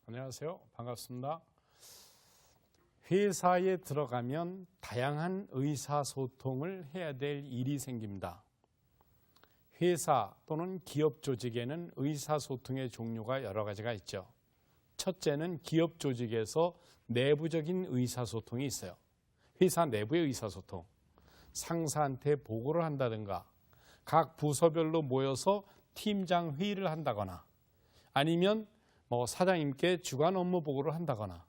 안녕하세요. 반갑습니다. 회사에 들어가면 다양한 의사소통을 해야 될 일이 생깁니다. 회사 또는 기업 조직에는 의사소통의 종류가 여러 가지가 있죠. 첫째는 기업 조직에서 내부적인 의사소통이 있어요. 회사 내부의 의사소통. 상사한테 보고를 한다든가 각 부서별로 모여서 팀장 회의를 한다거나 아니면 사장님께 주간 업무 보고를 한다거나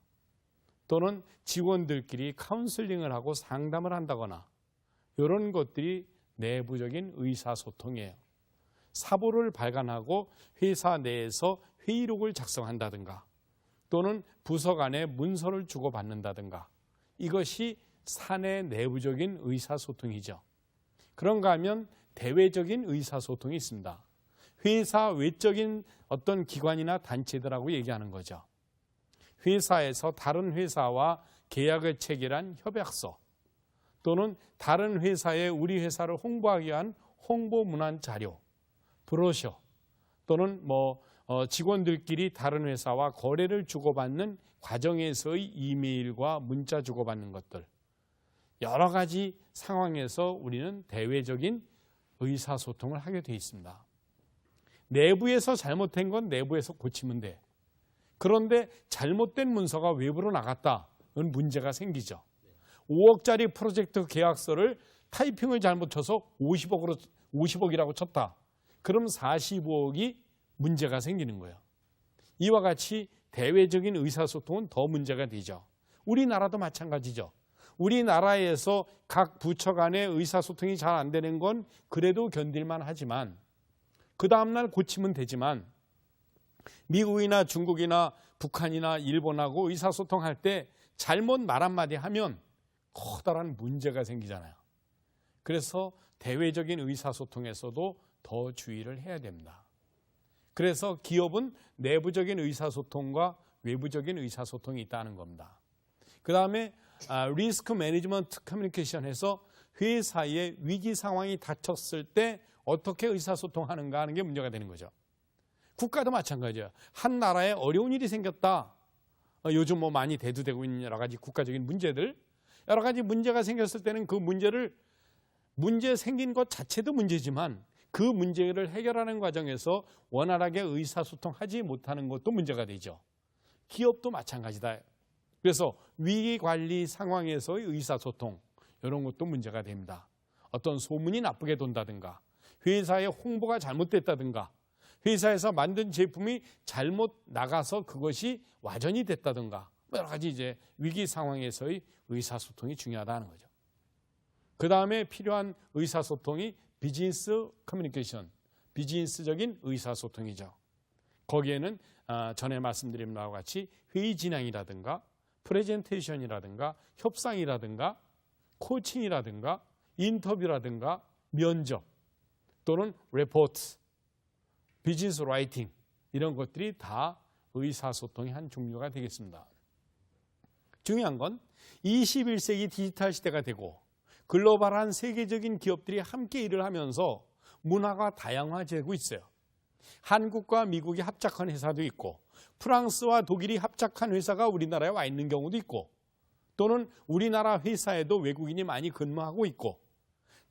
또는 직원들끼리 카운슬링을 하고 상담을 한다거나 이런 것들이 내부적인 의사소통이에요. 사보를 발간하고 회사 내에서 회의록을 작성한다든가 또는 부서 간에 문서를 주고받는다든가 이것이 사내 내부적인 의사소통이죠. 그런가 하면 대외적인 의사소통이 있습니다. 회사 외적인 어떤 기관이나 단체들하고 얘기하는 거죠. 회사에서 다른 회사와 계약을 체결한 협약서 또는 다른 회사에 우리 회사를 홍보하기 위한 홍보 문안 자료, 브로셔 또는 직원들끼리 다른 회사와 거래를 주고받는 과정에서의 이메일과 문자 주고받는 것들 여러 가지 상황에서 우리는 대외적인 의사소통을 하게 돼 있습니다. 내부에서 잘못된 건 내부에서 고치면 돼. 그런데 잘못된 문서가 외부로 나갔다는 문제가 생기죠. 5억짜리 프로젝트 계약서를 타이핑을 잘못 쳐서 50억이라고 쳤다. 그럼 45억이 문제가 생기는 거예요. 이와 같이 대외적인 의사소통은 더 문제가 되죠. 우리나라도 마찬가지죠. 우리나라에서 각 부처 간의 의사소통이 잘 안 되는 건 그래도 견딜만 하지만 그 다음날 고치면 되지만 미국이나 중국이나 북한이나 일본하고 의사소통할 때 잘못 말 한마디 하면 커다란 문제가 생기잖아요. 그래서 대외적인 의사소통에서도 더 주의를 해야 됩니다. 그래서 기업은 내부적인 의사소통과 외부적인 의사소통이 있다는 겁니다. 그 다음에 리스크 매니지먼트 커뮤니케이션에서 회사의 위기 상황이 닥쳤을 때 어떻게 의사소통하는가 하는 게 문제가 되는 거죠. 국가도 마찬가지예요. 한 나라에 어려운 일이 생겼다. 요즘 많이 대두되고 있는 여러 가지 국가적인 문제들, 여러 가지 문제가 생겼을 때는 그 문제 생긴 것 자체도 문제지만 그 문제를 해결하는 과정에서 원활하게 의사소통하지 못하는 것도 문제가 되죠. 기업도 마찬가지다. 그래서 위기관리 상황에서의 의사소통 이런 것도 문제가 됩니다. 어떤 소문이 나쁘게 돈다든가 회사의 홍보가 잘못됐다든가 회사에서 만든 제품이 잘못 나가서 그것이 와전이 됐다든가 여러 가지 이제 위기 상황에서의 의사소통이 중요하다는 거죠. 그 다음에 필요한 의사소통이 비즈니스 커뮤니케이션, 비즈니스적인 의사소통이죠. 거기에는 전에 말씀드린 바와 같이 회의 진행이라든가 프레젠테이션이라든가 협상이라든가 코칭이라든가 인터뷰라든가 면접 또는 리포트, 비즈니스 라이팅 이런 것들이 다 의사소통의 한 종류가 되겠습니다. 중요한 건 21세기 디지털 시대가 되고 글로벌한 세계적인 기업들이 함께 일을 하면서 문화가 다양화되고 있어요. 한국과 미국이 합작한 회사도 있고 프랑스와 독일이 합작한 회사가 우리나라에 와 있는 경우도 있고 또는 우리나라 회사에도 외국인이 많이 근무하고 있고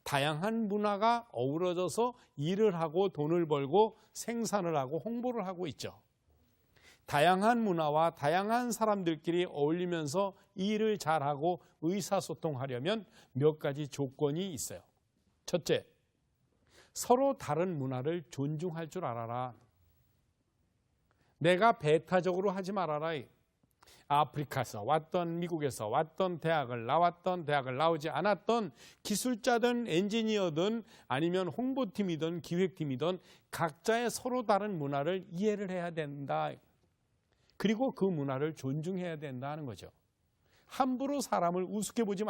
다양한 문화가 어우러져서 일을 하고 돈을 벌고 생산을 하고 홍보를 하고 있죠. 다양한 문화와 다양한 사람들끼리 어울리면서 일을 잘하고 의사소통하려면 몇 가지 조건이 있어요. 첫째, 서로 다른 문화를 존중할 줄 알아라. 내가 배타적으로 하지 말아라. 아프리카에서 왔던 미국에서 왔던 대학을 나오지 않았던 기술자든 엔지니어든 아니면 홍보팀이든 기획팀이든 각자의 서로 다른 문화를 이해를 해야 된다. 그리고 그 문화를 존중해야 된다는 거죠. 함부로 사람을 우습게 보지 말고